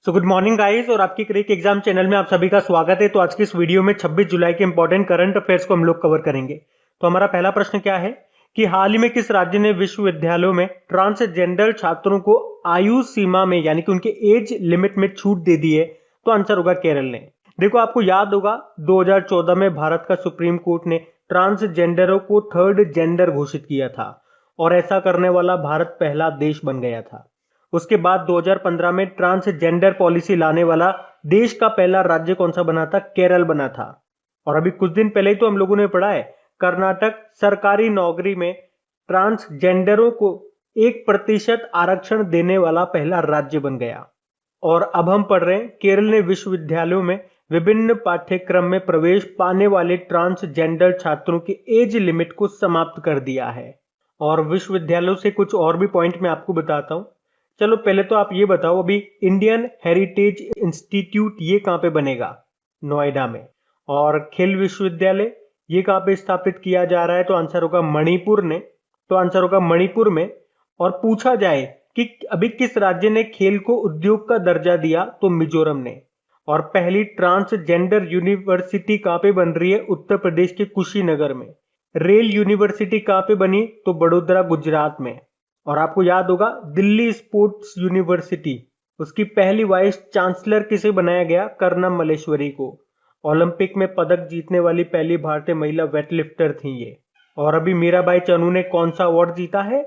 So good morning guys, और आपकी क्रिक exam channel में आप सभी का स्वागत है। तो आज की इस वीडियो में 26 जुलाई के इंपॉर्टेंट करंट अफेयर्स को हम लोग कवर करेंगे। तो हमारा पहला प्रश्न क्या है कि हाल ही में किस राज्य ने विश्वविद्यालयों में ट्रांसजेंडर छात्रों को आयु सीमा में यानी कि उनके एज लिमिट में छूट दे दी है? तो आंसर होगा केरल ने। देखो, आपको याद होगा 2014 में भारत का सुप्रीम कोर्ट ने ट्रांसजेंडरों को थर्ड जेंडर घोषित किया था और ऐसा करने वाला भारत पहला देश बन गया था। उसके बाद 2015 में ट्रांसजेंडर पॉलिसी लाने वाला देश का पहला राज्य कौन सा बना था? केरल बना था। और अभी कुछ दिन पहले ही तो हम लोगों ने पढ़ा है, कर्नाटक सरकारी नौकरी में ट्रांसजेंडरों को 1% आरक्षण देने वाला पहला राज्य बन गया। और अब हम पढ़ रहे हैं केरल ने विश्वविद्यालयों में विभिन्न पाठ्यक्रम में प्रवेश पाने वाले ट्रांसजेंडर छात्रों की एज लिमिट को समाप्त कर दिया है। और विश्वविद्यालयों से कुछ और भी पॉइंट मैं आपको बताता हूं। चलो पहले तो आप ये बताओ, अभी इंडियन हेरिटेज इंस्टीट्यूट ये कहां पे बनेगा? नोएडा में। और खेल विश्वविद्यालय ये कहां पे स्थापित किया जा रहा है? तो आंसर होगा मणिपुर ने। तो आंसर होगा मणिपुर में। और पूछा जाए कि अभी किस राज्य ने खेल को उद्योग का दर्जा दिया? तो मिजोरम ने। और पहली ट्रांसजेंडर यूनिवर्सिटी कहां पे बन रही है? उत्तर प्रदेश के कुशीनगर में। रेल यूनिवर्सिटी कहां पे बनी? तो बड़ोदरा गुजरात में। और आपको याद होगा दिल्ली स्पोर्ट्स यूनिवर्सिटी, उसकी पहली वाइस चांसलर किसे बनाया गया? कर्णम मल्लेश्वरी को। ओलंपिक में पदक जीतने वाली पहली भारतीय महिला वेटलिफ्टर थी ये। और अभी मीराबाई चानू ने कौन सा अवार्ड जीता है?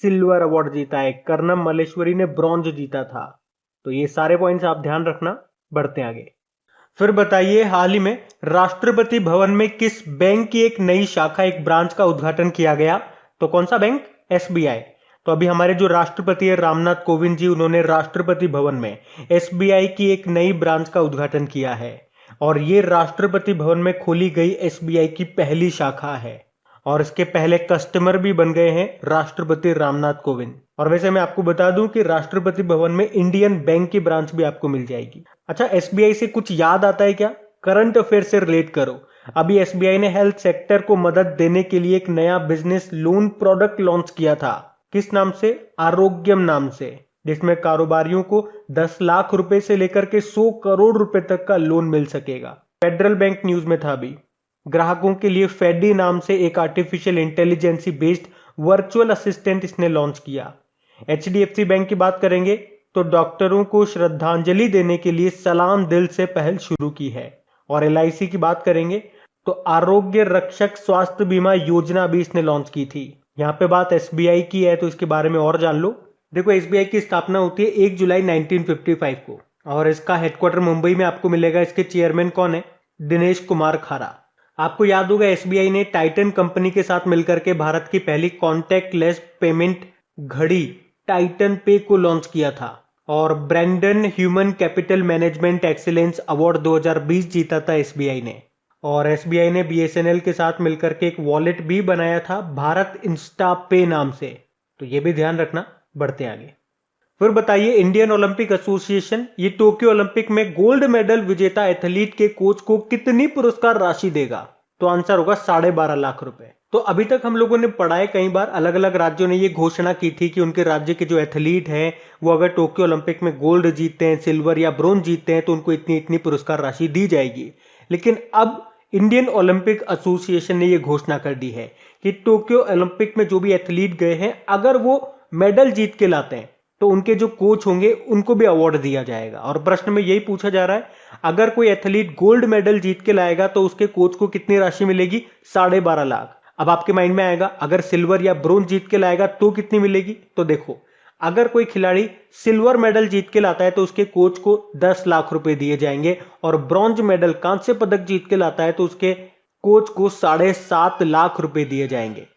सिल्वर अवार्ड जीता है। कर्णम मल्लेश्वरी ने ब्रॉन्ज जीता था। तो ये सारे पॉइंट्स आप ध्यान रखना। बढ़ते आगे। फिर बताइए, हाल ही में राष्ट्रपति भवन में किस बैंक की एक नई शाखा, एक ब्रांच का उद्घाटन किया गया? तो कौन सा बैंक? एसबीआई। तो अभी हमारे जो राष्ट्रपति है रामनाथ कोविंद जी, उन्होंने राष्ट्रपति भवन में एसबीआई की एक नई ब्रांच का उद्घाटन किया है। और ये राष्ट्रपति भवन में खोली गई एसबीआई की पहली शाखा है। और इसके पहले कस्टमर भी बन गए हैं राष्ट्रपति रामनाथ कोविंद। और वैसे मैं आपको बता दूं कि राष्ट्रपति भवन में इंडियन बैंक की ब्रांच भी आपको मिल जाएगी। अच्छा, एसबीआई से कुछ याद आता है क्या? करंट अफेयर से रिलेट करो। अभी एसबीआई ने हेल्थ सेक्टर को मदद देने के लिए एक नया बिजनेस लोन प्रोडक्ट लॉन्च किया था। किस नाम से? आरोग्यम नाम से, जिसमें कारोबारियों को 10 लाख रुपए से लेकर के 100 करोड़ रुपए तक का लोन मिल सकेगा। फेडरल बैंक न्यूज में था अभी। ग्राहकों के लिए फेडी नाम से एक artificial intelligence based virtual assistant इसने लॉन्च किया। एचडीएफसी बैंक की बात करेंगे तो डॉक्टरों को श्रद्धांजलि देने के लिए सलाम दिल से पहल शुरू की है। और एलआईसी की बात करेंगे तो आरोग्य रक्षक स्वास्थ्य बीमा योजना भी इसने लॉन्च की थी। यहाँ पे बात एसबीआई की है तो इसके बारे में और जान लो। देखो, एसबीआई की स्थापना होती है 1 जुलाई 1955 को और इसका हेडक्वार्टर मुंबई में आपको मिलेगा। इसके चेयरमैन कौन है? दिनेश कुमार खारा। आपको याद होगा एसबीआई ने टाइटन कंपनी के साथ मिलकर के भारत की पहली कॉन्टैक्टलेस पेमेंट घड़ी टाइटन पे को लॉन्च किया था। और Brandon human capital management excellence award 2020 जीता था एसबीआई ने। और एसबीआई ने बीएसएनएल के साथ मिलकर के एक वॉलेट भी बनाया था भारत इंस्टा पे नाम से। तो ये भी ध्यान रखना। बढ़ते आगे। फिर बताइए, इंडियन ओलंपिक एसोसिएशन ये टोक्यो ओलंपिक में गोल्ड मेडल विजेता एथलीट के कोच को कितनी पुरस्कार राशि देगा? तो आंसर होगा 12.5 लाख रुपए। तो अभी तक हम लोगों ने पढ़ा है कई बार, अलग अलग राज्यों ने ये घोषणा की थी कि उनके राज्य के जो एथलीट हैं वो अगर टोक्यो ओलंपिक में गोल्ड जीतते हैं, सिल्वर या ब्रोंज जीतते हैं तो उनको इतनी इतनी पुरस्कार राशि दी जाएगी। लेकिन अब इंडियन ओलंपिक एसोसिएशन ने यह घोषणा कर दी है कि टोक्यो ओलंपिक में जो भी एथलीट गए हैं, अगर वो मेडल जीत के लाते हैं तो उनके जो कोच होंगे उनको भी अवार्ड दिया जाएगा। और प्रश्न में यही पूछा जा रहा है, अगर कोई एथलीट गोल्ड मेडल जीत के लाएगा तो उसके कोच को कितनी राशि मिलेगी? 12.5 लाख। अब आपके माइंड में आएगा, अगर सिल्वर या ब्रोंज जीत के लाएगा तो कितनी मिलेगी? तो देखो, अगर कोई खिलाड़ी सिल्वर मेडल जीत के लाता है तो उसके कोच को 10 लाख रुपए दिए जाएंगे। और ब्रॉन्ज मेडल, कांस्य पदक जीत के लाता है तो उसके कोच को 7.5 लाख रुपए दिए जाएंगे।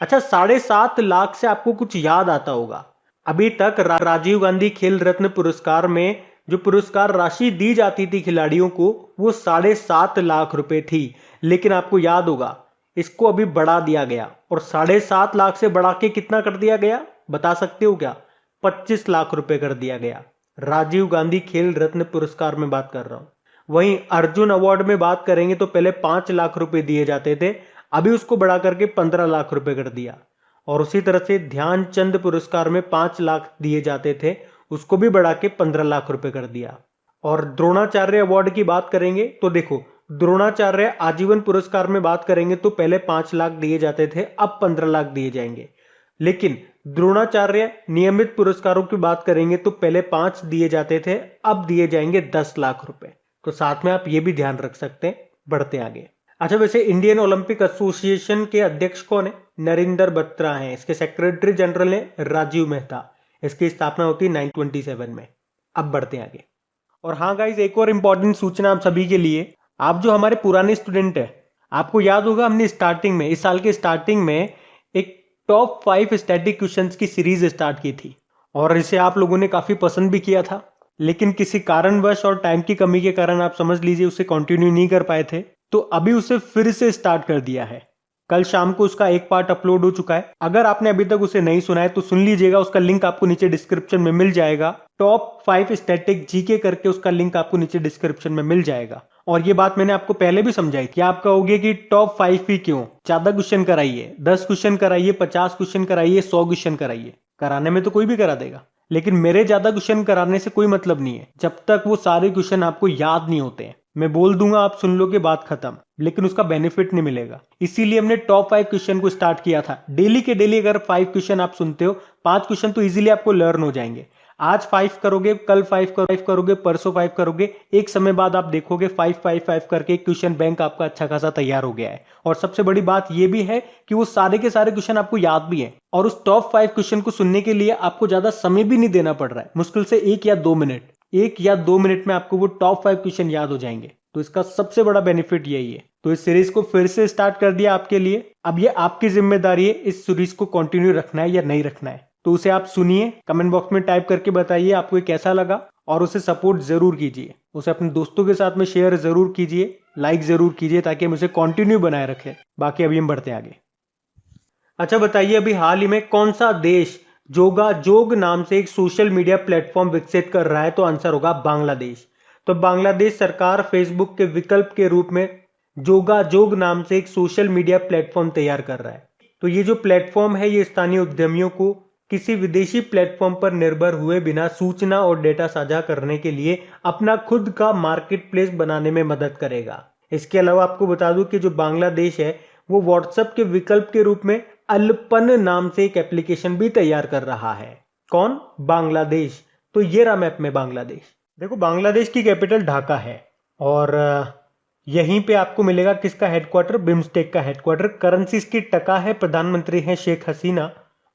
अच्छा, 7.5 लाख से आपको कुछ याद आता होगा, अभी तक राजीव गांधी खेल रत्न पुरस्कार में जो पुरस्कार राशि दी जाती थी खिलाड़ियों को वो 7.5 लाख रुपए थी। लेकिन आपको याद होगा इसको अभी बढ़ा दिया गया और 7.5 लाख से बढ़ा के कितना कर दिया गया? बता सकते हो क्या? 25 लाख रुपए कर दिया गया। राजीव गांधी खेल रत्न पुरस्कार में बात कर रहा हूं। वहीं अर्जुन अवार्ड में बात करेंगे तो पहले 5 लाख रुपए दिए जाते थे, अभी उसको बढ़ा करके 15 लाख रुपए कर दिया। और उसी तरह से ध्यानचंद पुरस्कार में 5 लाख दिए जाते थे, उसको भी बढ़ा के 15 लाख रुपए कर दिया। और द्रोणाचार्य अवार्ड की बात करेंगे तो देखो, द्रोणाचार्य आजीवन पुरस्कार में बात करेंगे तो पहले 5 लाख दिए जाते थे, अब 15 लाख दिए जाएंगे। लेकिन द्रोणाचार्य नियमित पुरस्कारों की बात करेंगे तो पहले 5 दिए जाते थे, अब दिए जाएंगे 10 लाख रुपए। तो साथ में आप ये भी ध्यान रख सकते हैं। बढ़ते आगे। अच्छा, वैसे इंडियन ओलंपिक एसोसिएशन के अध्यक्ष कौन है? नरेंद्र बत्रा हैं। इसके सेक्रेटरी जनरल है राजीव मेहता। इसकी स्थापना होती है 927 में। अब बढ़ते आगे। और हाँ गाइज, एक और इंपॉर्टेंट सूचना आप सभी के लिए। आप जो हमारे पुराने स्टूडेंट है, आपको याद होगा हमने स्टार्टिंग में, इस साल के स्टार्टिंग में एक टॉप 5 स्टैटिक क्वेश्चंस की सीरीज स्टार्ट की थी और इसे आप लोगों ने काफी पसंद भी किया था। लेकिन किसी कारणवश और टाइम की कमी के कारण आप समझ लीजिए उसे कंटिन्यू नहीं कर पाए थे, तो अभी उसे फिर से स्टार्ट कर दिया है। कल शाम को उसका एक पार्ट अपलोड हो चुका है। अगर आपने अभी तक उसे नहीं सुना है तो सुन लीजिएगा, उसका लिंक आपको नीचे डिस्क्रिप्शन में मिल जाएगा। टॉप 5 स्टैटिक जीके करके उसका लिंक आपको नीचे डिस्क्रिप्शन में मिल जाएगा। और ये बात मैंने आपको पहले भी समझाई थी। आप कहोगे कि टॉप 5 ही क्यों, ज्यादा क्वेश्चन कराइए, 10 क्वेश्चन कराइए, 50 क्वेश्चन कराइए, 100 क्वेश्चन कराइए। कराने में तो कोई भी करा देगा, लेकिन मेरे ज्यादा क्वेश्चन कराने से कोई मतलब नहीं है जब तक वो सारे क्वेश्चन आपको याद नहीं होते हैं। मैं बोल दूंगा, आप सुन लो के बात खत्म, लेकिन उसका बेनिफिट नहीं मिलेगा। इसीलिए हमने टॉप 5 क्वेश्चन को स्टार्ट किया था। डेली के डेली अगर 5 क्वेश्चन आप सुनते हो, 5 क्वेश्चन तो इजीली आपको लर्न हो जाएंगे। आज 5 करोगे, कल 5 करोगे, परसों 5 करोगे, एक समय बाद आप देखोगे 5 5 5 करके एक क्वेश्चन बैंक आपका अच्छा खासा तैयार हो गया है। और सबसे बड़ी बात यह भी है कि वो सारे के सारे क्वेश्चन आपको याद भी है। और उस टॉप 5 क्वेश्चन को सुनने के लिए आपको ज्यादा समय भी नहीं देना पड़ रहा है, मुश्किल से 1 या 2 मिनट, 1 या 2 मिनट में आपको वो टॉप 5 क्वेश्चन याद हो जाएंगे। तो इसका सबसे बड़ा बेनिफिट यही है। तो इस सीरीज को फिर से स्टार्ट कर दिया आपके लिए। अब ये आपकी जिम्मेदारी है इस सीरीज को कंटिन्यू रखना है या नहीं रखना है। तो उसे आप सुनिए, कमेंट बॉक्स में टाइप करके बताइए आपको ये कैसा लगा, और उसे सपोर्ट जरूर कीजिए। उसे अपने दोस्तों के साथ में शेयर जरूर कीजिए, लाइक जरूर कीजिए, ताकि हम उसे कंटिन्यू बनाए रखें। बाकी अभी हम बढ़ते आगे। अच्छा बताइए, अभी हाल ही में कौन सा देश जोगाजोग नाम से एक सोशल मीडिया प्लेटफॉर्म विकसित कर रहा है? तो आंसर होगा बांग्लादेश। तो बांग्लादेश सरकार फेसबुक के विकल्प के रूप में जोगाजोग नाम से एक सोशल मीडिया प्लेटफॉर्म तैयार कर रहा है। तो ये जो प्लेटफॉर्म है, ये स्थानीय उद्यमियों को किसी विदेशी प्लेटफॉर्म पर निर्भर हुए बिना सूचना और डेटा साझा करने के लिए अपना खुद का मार्केट प्लेस बनाने में मदद करेगा। इसके अलावा आपको बता दूं कि जो बांग्लादेश है वो व्हाट्सएप के विकल्प के रूप में अल्पन नाम से एक एप्लीकेशन भी तैयार कर रहा है। कौन? बांग्लादेश। तो ये रहा मैप में बांग्लादेश। देखो, बांग्लादेश की कैपिटल ढाका है और यहीं पे आपको मिलेगा किसका हेडक्वार्टर? बिम्स्टेक का हेडक्वार्टर। करेंसी इसकी टका है। प्रधानमंत्री हैं शेख हसीना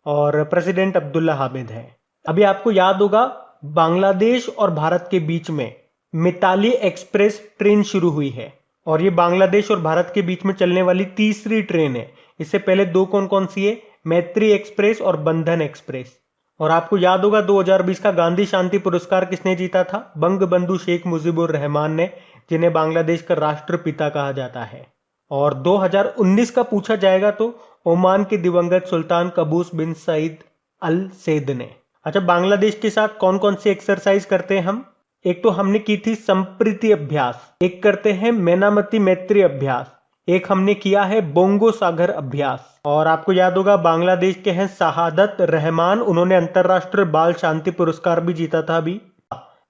और प्रेसिडेंट अब्दुल्ला हामिद है। अभी आपको याद होगा, बांग्लादेश और भारत के बीच में मिताली एक्सप्रेस ट्रेन शुरू हुई है और ये बांग्लादेश और भारत के बीच में चलने वाली तीसरी ट्रेन है। इससे पहले 2 कौन कौन सी है? मैत्री एक्सप्रेस और बंधन एक्सप्रेस। और आपको याद होगा 2020 का गांधी शांति पुरस्कार किसने जीता था? बंग बंधु शेख मुजीबुर रहमान ने, जिन्हें बांग्लादेश का राष्ट्रपिता कहा जाता है। और 2019 का पूछा जाएगा तो ओमान के दिवंगत सुल्तान कबूस बिन सईद अल सैद ने। अच्छा, बांग्लादेश के साथ कौन कौन सी एक्सरसाइज करते हैं हम? एक तो हमने की थी संप्रीति अभ्यास, एक करते हैं मेनामती मैत्री अभ्यास, एक हमने किया है बोंगो सागर अभ्यास। और आपको याद होगा बांग्लादेश के हैं शहादत रहमान, उन्होंने अंतरराष्ट्रीय बाल शांति पुरस्कार भी जीता था अभी।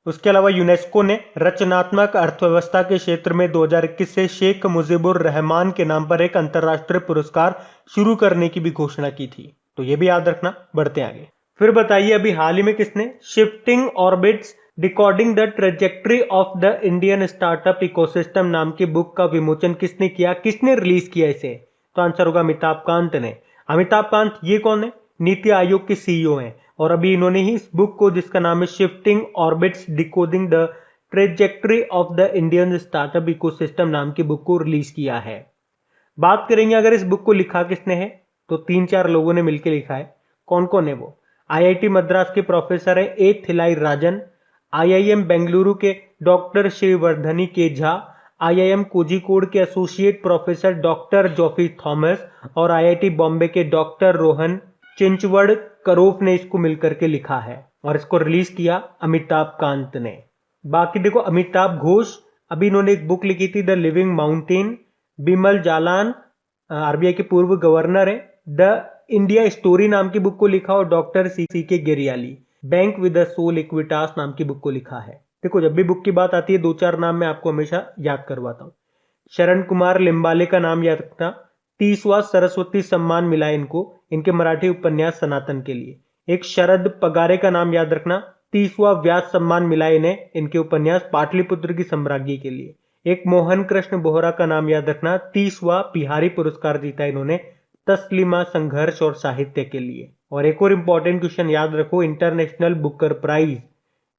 उसके अलावा यूनेस्को ने रचनात्मक अर्थव्यवस्था के क्षेत्र में 2021 से शेख मुजीबुर रहमान के नाम पर एक अंतरराष्ट्रीय पुरस्कार शुरू करने की भी घोषणा की थी। तो ये भी याद रखना। बढ़ते आगे। फिर बताइए, अभी हाल ही में किसने shifting orbits decoding the trajectory of the Indian startup ecosystem नाम की बुक का विमोचन किसने किया? किसने रिलीज किया इसे? तो आंसर होगा अमिताभ कांत ने। अमिताभ कांत ये कौन है? नीति आयोग के सीईओ हैं और अभी इन्होंने ही इस बुक को, जिसका नाम है shifting orbits decoding the trajectory of the Indian startup ecosystem नाम की बुक को रिलीज किया है। बात करेंगे अगर इस बुक को लिखा किसने है, तो 3-4 लोगों ने मिलकर लिखा है। कौन कौन है वो? आईआईटी मद्रास के प्रोफेसर है ए थिलाई राजन, आईआईएम बेंगलुरु के डॉक्टर श्रीवर्धनी के झा, आईआईएम कोझिकोड के एसोसिएट प्रोफेसर डॉक्टर जॉफी थॉमस और आईआईटी बॉम्बे के डॉक्टर रोहन चिंचवड़ करोफ ने इसको मिलकर के लिखा है और इसको रिलीज किया अमिताभ कांत ने। बाकी देखो, अमिताभ घोष, अभी इन्होंने एक बुक लिखी थी the living mountain. Bimal Jalan RBI के पूर्व गवर्नर है, द इंडिया स्टोरी नाम की बुक को लिखा और doctor C K Giriyali bank with the soul Equitas नाम की बुक को लिखा है। देखो जब भी बुक की बात आती है 2-4 नाम मैं आपको हमेशा याद करवाता हूँ। शरण कुमार लिम्बाले का नाम याद रखना, 30वां सरस्वती सम्मान मिला इनको इनके मराठी उपन्यास सनातन के लिए। एक शरद पगारे का नाम याद रखना, 30वां व्यास सम्मान मिला इन्हें इनके उपन्यास पाटलिपुत्र की सम्राज्ञी के लिए। एक मोहन कृष्ण बोहरा का नाम याद रखना, 30वां बिहारी पुरस्कार जीता इन्होंने तस्लीमा संघर्ष और साहित्य के लिए। और एक और इंपॉर्टेंट क्वेश्चन याद रखो, इंटरनेशनल बुकर प्राइज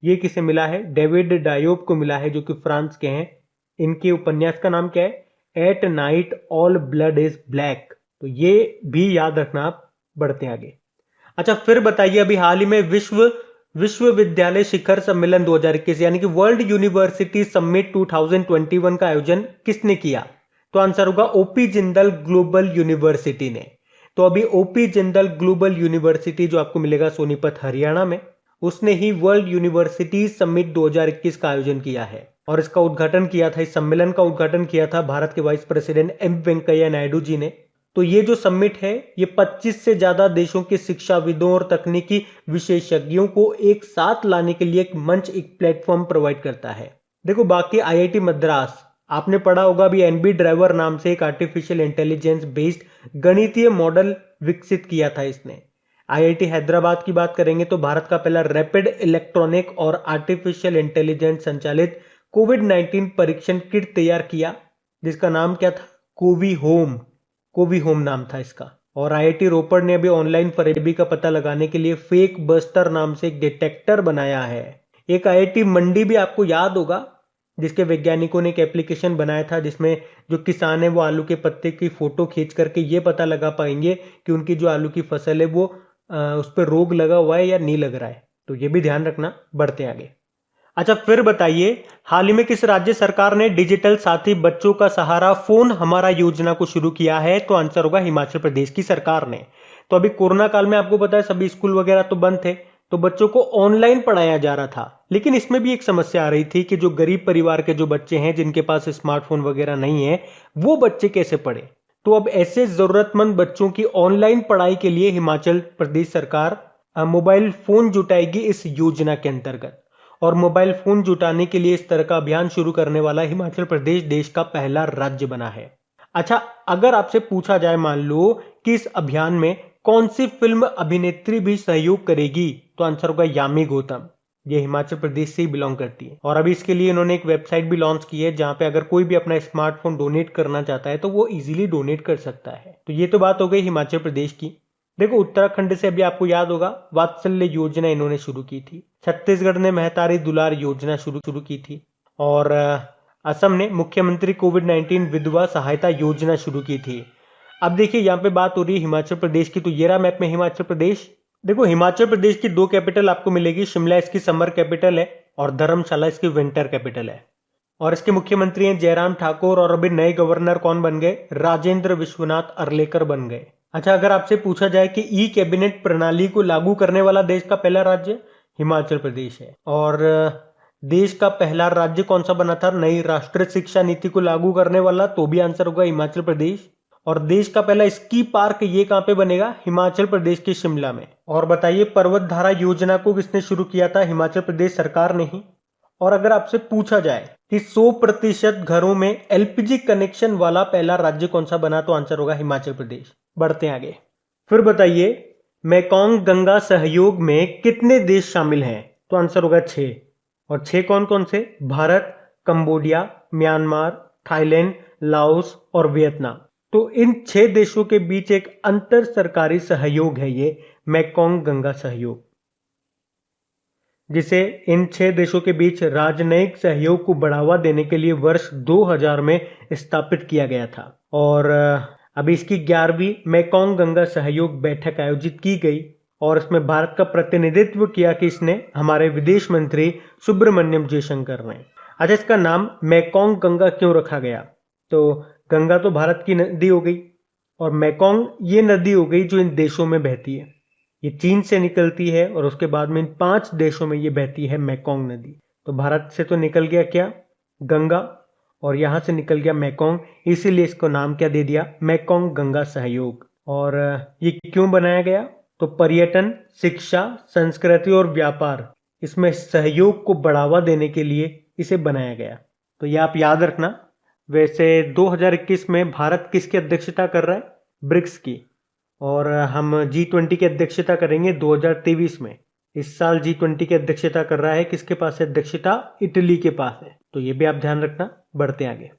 ये किसे मिला है? डेविड डायोब को मिला है जो कि फ्रांस के हैं। इनके उपन्यास का नाम क्या है? At night all blood is black. तो ये भी याद रखना आप। बढ़ते आगे। अच्छा फिर बताइए, अभी हाल ही में विश्वविद्यालय शिखर सम्मेलन 2021 यानी कि वर्ल्ड यूनिवर्सिटी समिट 2021 का आयोजन किसने किया? तो आंसर होगा ओपी जिंदल ग्लोबल यूनिवर्सिटी ने। तो अभी ओपी जिंदल ग्लोबल यूनिवर्सिटी जो आपको मिलेगा सोनीपत हरियाणा में, उसने ही वर्ल्ड यूनिवर्सिटी समिट 2021 का आयोजन किया है। और इसका उद्घाटन किया था, इस सम्मेलन का उद्घाटन किया था भारत के vice president M Venkaiah Naidu ji ने। तो ये जो समिट है ये 25 से ज्यादा देशों के शिक्षाविदों और तकनीकी विशेषज्ञों को एक साथ लाने के लिए एक मंच, एक प्लेटफॉर्म प्रोवाइड करता है। देखो बाकी आईआईटी मद्रास, आपने पढ़ा होगा अभी एनबी ड्राइवर नाम से एक आर्टिफिशियल इंटेलिजेंस बेस्ड गणितीय मॉडल विकसित किया था इसने। आईआईटी हैदराबाद की बात करेंगे तो भारत का पहला रैपिड इलेक्ट्रॉनिक और आर्टिफिशियल इंटेलिजेंस संचालित कोविड-19 परीक्षण किट तैयार किया जिसका नाम क्या था? कोवी होम नाम था इसका। और आईआईटी रोपड़ ने अभी ऑनलाइन फरेबी का पता लगाने के लिए फेक बस्टर नाम से एक डिटेक्टर बनाया है। एक आईआईटी मंडी भी आपको याद होगा जिसके वैज्ञानिकों ने एक एप्लीकेशन बनाया था जिसमें जो किसान है वो आलू के पत्ते की फोटो खींच करके ये पता लगा पाएंगे कि उनकी जो आलू की फसल है वो उस पर रोग लगा हुआ है या नहीं लग रहा है। तो ये भी ध्यान रखना। बढ़ते आगे। अच्छा फिर बताइए, हाल ही में किस राज्य सरकार ने डिजिटल साथी बच्चों का सहारा फोन हमारा योजना को शुरू किया है? तो आंसर होगा हिमाचल प्रदेश की सरकार ने। तो अभी कोरोना काल में आपको पता है सभी स्कूल वगैरह तो बंद थे, तो बच्चों को ऑनलाइन पढ़ाया जा रहा था। लेकिन इसमें भी एक समस्या आ रही थी कि जो गरीब परिवार के जो बच्चे हैं जिनके पास स्मार्टफोन वगैरह नहीं है वो बच्चे कैसे पढ़े। तो अब ऐसे जरूरतमंद बच्चों की ऑनलाइन पढ़ाई के लिए हिमाचल प्रदेश सरकार मोबाइल फोन जुटाएगी इस योजना के अंतर्गत। और मोबाइल फोन जुटाने के लिए इस तरह का अभियान शुरू करने वाला हिमाचल प्रदेश देश का पहला राज्य बना है। अच्छा अगर आपसे पूछा जाए मान लो कि इस अभियान में कौन सी फिल्म अभिनेत्री भी सहयोग करेगी, तो आंसर होगा यामी गौतम। ये हिमाचल प्रदेश से ही बिलोंग करती है। और अभी इसके लिए इन्होंने एक वेबसाइट भी लॉन्च की है जहां पे अगर कोई भी अपना स्मार्टफोन डोनेट करना चाहता है तो वो इजीली डोनेट कर सकता है। तो ये तो बात हो गई हिमाचल प्रदेश की। देखो उत्तराखंड से अभी आपको याद होगा वात्सल्य योजना इन्होंने शुरू की थी। छत्तीसगढ़ ने महतारी दुलार योजना शुरू की थी। और असम ने मुख्यमंत्री कोविड-19 विधवा सहायता योजना शुरू की थी। अब देखिए यहाँ पे बात हो रही है हिमाचल प्रदेश की, तो ये रहा मैप में हिमाचल प्रदेश। देखो हिमाचल प्रदेश की 2 कैपिटल आपको मिलेगी, शिमला इसकी समर कैपिटल है और धर्मशाला इसकी विंटर कैपिटल है। और इसके मुख्यमंत्री हैं जयराम ठाकुर और अभी नए गवर्नर कौन बन गए? राजेंद्र विश्वनाथ अर्लेकर बन गए। अच्छा अगर आपसे पूछा जाए कि ई कैबिनेट प्रणाली को लागू करने वाला देश का पहला राज्य हिमाचल प्रदेश है। और देश का पहला राज्य कौन सा बना था नई राष्ट्रीय शिक्षा नीति को लागू करने वाला? तो भी आंसर होगा हिमाचल प्रदेश। और देश का पहला स्की पार्क ये कहां पे बनेगा? हिमाचल प्रदेश के शिमला में। और बताइए पर्वत धारा योजना को किसने शुरू किया था? हिमाचल प्रदेश सरकार ने ही। और अगर आपसे पूछा जाए कि 100% घरों में एलपीजी कनेक्शन वाला पहला राज्य कौन सा बना? तो आंसर होगा हिमाचल प्रदेश। बढ़ते आगे। फिर बताइए मेकोंग गंगा सहयोग में कितने देश शामिल हैं? तो आंसर होगा 6। और 6 कौन कौन से? Bharat, Cambodia, Myanmar, Thailand, Laos और वियतनाम। तो इन 6 देशों के बीच एक अंतर सरकारी सहयोग है ये मेकोंग गंगा सहयोग, जिसे इन 6 देशों के बीच राजनयिक सहयोग को बढ़ावा देने के लिए वर्ष 2000 में स्थापित किया गया था। और अभी इसकी 11वीं मेकोंग गंगा सहयोग बैठक आयोजित की गई और इसमें भारत का प्रतिनिधित्व किया कि इसने हमारे विदेश मंत्री सुब्रमण्यम जयशंकर ने। अच्छा इसका नाम मेकोंग गंगा क्यों रखा गया? तो गंगा तो भारत की नदी हो गई और मेकोंग ये नदी हो गई जो इन देशों में बहती है। ये चीन से निकलती है और उसके बाद में इन 5 देशों में ये बहती है मेकोंग नदी। तो भारत से तो निकल गया क्या? गंगा, और यहां से निकल गया मेकोंग, इसीलिए इसको नाम क्या दे दिया? मेकोंग गंगा सहयोग। और ये क्यों बनाया गया? तो पर्यटन, शिक्षा, संस्कृति और व्यापार इसमें सहयोग को बढ़ावा देने के लिए इसे बनाया गया। तो ये आप याद रखना। वैसे 2021 में भारत किसकी अध्यक्षता कर रहा है? ब्रिक्स की। और हम G20 की अध्यक्षता करेंगे 2023 में। इस साल G20 की अध्यक्षता कर रहा है, किसके पास है अध्यक्षता? इटली के पास है। तो ये भी आप ध्यान रखना। बढ़ते आगे।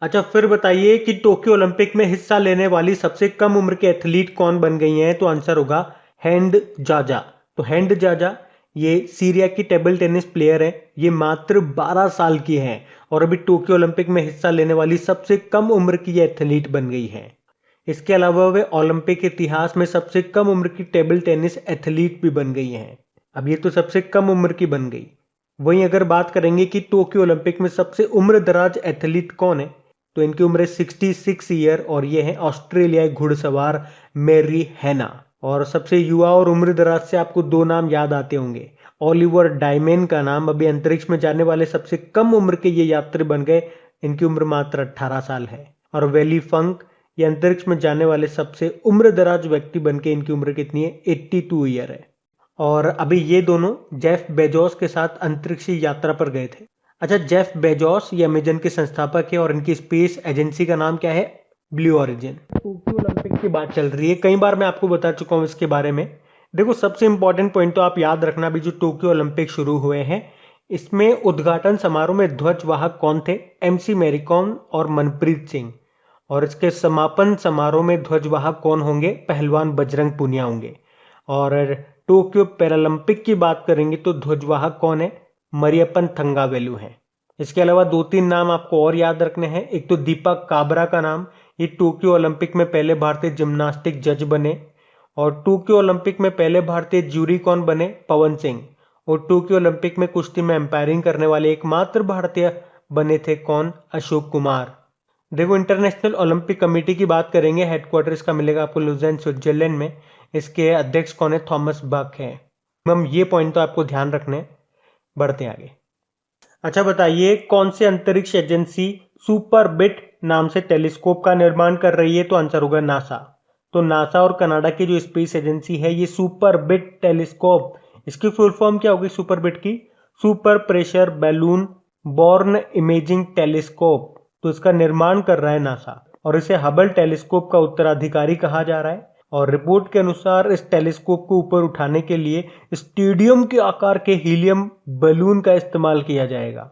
अच्छा, फिर बताइए कि टोक्यो ओलंपिक में हिस्सा लेने वाली सबसे कम उम्र के एथलीट कौन बन गई हैं? तो आंसर होगा हैंड जाजा। तो हैंड जाजा ये सीरिया की टेबल टेनिस प्लेयर है। ये मात्र 12 साल की हैं और अभी टोक्यो ओलंपिक में हिस्सा लेने वाली सबसे कम उम्र की ये एथलीट बन गई है। इसके अलावा वे ओलंपिक इतिहास में सबसे कम उम्र की टेबल टेनिस एथलीट भी बन गई हैं। अब ये तो सबसे कम उम्र की बन गई। वहीं अगर बात करेंगे कि टोक्यो ओलंपिक में सबसे उम्र दराज एथलीट कौन है, तो इनकी उम्र 66 ईयर और ये है ऑस्ट्रेलियाई घुड़सवार मैरी हैना। और सबसे युवा और उम्र दराज से आपको दो नाम याद आते होंगे। ओलिवर डायमेन का नाम, अभी अंतरिक्ष में जाने वाले सबसे कम उम्र के ये यात्री बन गए। इनकी उम्र मात्र 18 साल है। और वेली फंक ये अंतरिक्ष में जाने वाले सबसे उम्र दराज व्यक्ति बन के, इनकी उम्र कितनी है? 82 ईयर है। और अभी ये दोनों जेफ बेजोस के साथ अंतरिक्ष यात्रा पर गए थे। अच्छा, जेफ बेजोस ये अमेजन के संस्थापक है और इनकी स्पेस एजेंसी का नाम क्या है? Blue origin. टोक्यो ओलंपिक की बात चल रही है, कई बार मैं आपको बता चुका हूं इसके बारे में। देखो, सबसे इंपॉर्टेंट पॉइंट तो आप याद रखना, अभी जो टोक्यो ओलंपिक शुरू हुए हैं इसमें उद्घाटन समारोह में ध्वजवाहक कौन थे? MC मैरी कॉम और मनप्रीत सिंह। और इसके समापन समारोह में ध्वजवाहक कौन होंगे? पहलवान बजरंग पुनिया होंगे। और टोक्यो पैरालंपिक की बात करेंगे तो ध्वजवाहक कौन है? मरियप्पन थंगावेलु हैं। इसके अलावा दो तीन नाम आपको और याद रखने हैं। एक तो दीपक काबरा का नाम, ये टोक्यो ओलंपिक में पहले भारतीय जिम्नास्टिक जज बने। और टोक्यो ओलंपिक में पहले भारतीय ज्यूरी कौन बने? पवन सिंह। और टोक्यो ओलंपिक में कुश्ती में एम्पायरिंग करने वाले एकमात्र भारतीय बने थे कौन? अशोक कुमार। देखो, इंटरनेशनल ओलंपिक कमेटी की बात करेंगे, हेडक्वार्टर इसका मिलेगा आपको लुज़ेन स्विट्जरलैंड में। इसके अध्यक्ष कौन है? थॉमस बक है। हम ये पॉइंट तो आपको ध्यान रखने। बढ़ते आगे। अच्छा, बताइए कौन सी अंतरिक्ष एजेंसी सुपरबिट नाम से टेलीस्कोप का निर्माण कर रही है? तो आंसर होगा नासा। तो नासा और कनाडा की जो स्पेस एजेंसी है ये सुपरबिट टेलीस्कोप, इसकी फुल फॉर्म क्या होगी सुपरबिट की? Super pressure balloon born imaging telescope. तो इसका निर्माण कर रहा है नासा और इसे हबल टेलीस्कोप का उत्तराधिकारी कहा जा रहा है। और रिपोर्ट के अनुसार इस टेलीस्कोप को ऊपर उठाने के लिए स्टेडियम के आकार के हीलियम बलून का इस्तेमाल किया जाएगा,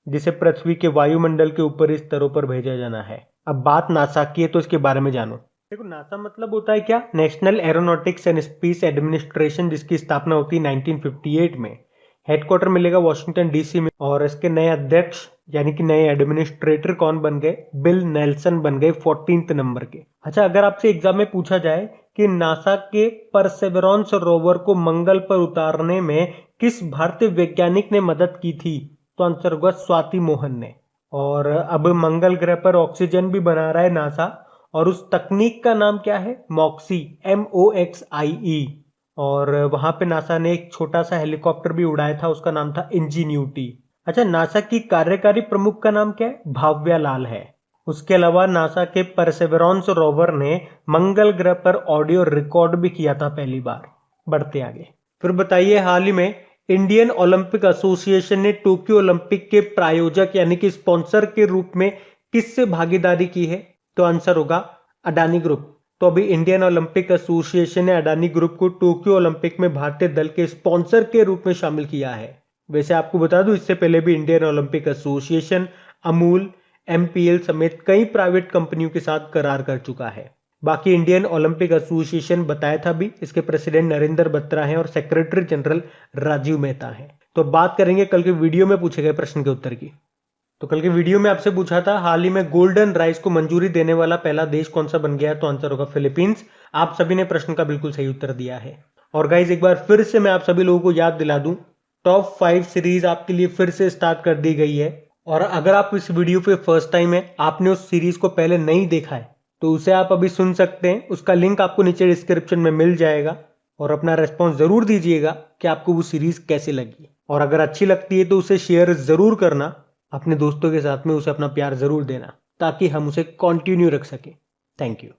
जिसे पृथ्वी के वायुमंडल के ऊपर इस स्तरों पर भेजा जाना है। अब बात नासा की है तो इसके बारे में जानो। देखो, नासा मतलब होता है क्या? National aeronautics and space administration, जिसकी स्थापना होती है 1958 में। हेडक्वार्टर मिलेगा वॉशिंगटन DC में। और इसके नए अध्यक्ष यानी कि नए एडमिनिस्ट्रेटर कौन बन गए? बिल नेल्सन बन गए 14th नंबर के। अच्छा, अगर आपसे एग्जाम में पूछा जाए कि नासा के परसेवरेंस रोवर को मंगल पर उतारने में किस भारतीय वैज्ञानिक ने मदद की थी? तो आंसर होगा स्वाति मोहन ने। और अब मंगल ग्रह पर ऑक्सीजन भी बना रहा है नासा और उस तकनीक का नाम क्या है? Moxie, MOXIE। और वहां पे नासा ने एक छोटा सा हेलीकॉप्टर भी उड़ाया था, उसका नाम था इंजीन्यूटी। अच्छा, नासा की कार्यकारी प्रमुख का नाम क्या है? भाव्या लाल है। उसके अलावा नासा के परसेवरेंस रोवर ने मंगल ग्रह पर ऑडियो रिकॉर्ड भी किया था पहली बार। बढ़ते आगे। फिर बताइए, हाल ही में इंडियन ओलंपिक एसोसिएशन ने टोक्यो ओलंपिक के प्रायोजक यानी कि स्पॉन्सर के रूप में किससे भागीदारी की है? तो आंसर होगा अडानी ग्रुप। तो अभी इंडियन ओलंपिक एसोसिएशन ने अडानी ग्रुप को टोक्यो ओलंपिक में भारतीय दल के स्पॉन्सर के रूप में शामिल किया है। वैसे आपको बता दूं, इससे पहले भी Indian Olympic association Amul, MPL समेत कई प्राइवेट कंपनियों के साथ करार कर चुका है। बाकी इंडियन ओलंपिक एसोसिएशन बताया था भी, इसके प्रेसिडेंट नरेंद्र बत्रा हैं और सेक्रेटरी जनरल राजीव मेहता हैं। तो बात करेंगे कल के वीडियो में पूछे गए प्रश्न के उत्तर की। तो कल के वीडियो में आपसे पूछा था, हाल ही में गोल्डन राइस को मंजूरी देने वाला पहला देश कौन सा बन गया है? तो आंसर होगा फिलीपींस। आप सभी ने प्रश्न का बिल्कुल सही उत्तर दिया है। और गाइज, एक बार फिर से मैं आप सभी लोगों को याद दिला दूं, टॉप 5 सीरीज आपके लिए फिर से स्टार्ट कर दी गई है। और अगर आप इस वीडियो पे फर्स्ट टाइम है, आपने उस सीरीज को पहले नहीं देखा है, तो उसे आप अभी सुन सकते हैं। उसका लिंक आपको नीचे डिस्क्रिप्शन में मिल जाएगा। और अपना रेस्पॉन्स जरूर दीजिएगा कि आपको वो सीरीज कैसे लगी। और अगर अच्छी लगती है तो उसे शेयर जरूर करना अपने दोस्तों के साथ में, उसे अपना प्यार जरूर देना ताकि हम उसे कंटिन्यू रख सकें। Thank you.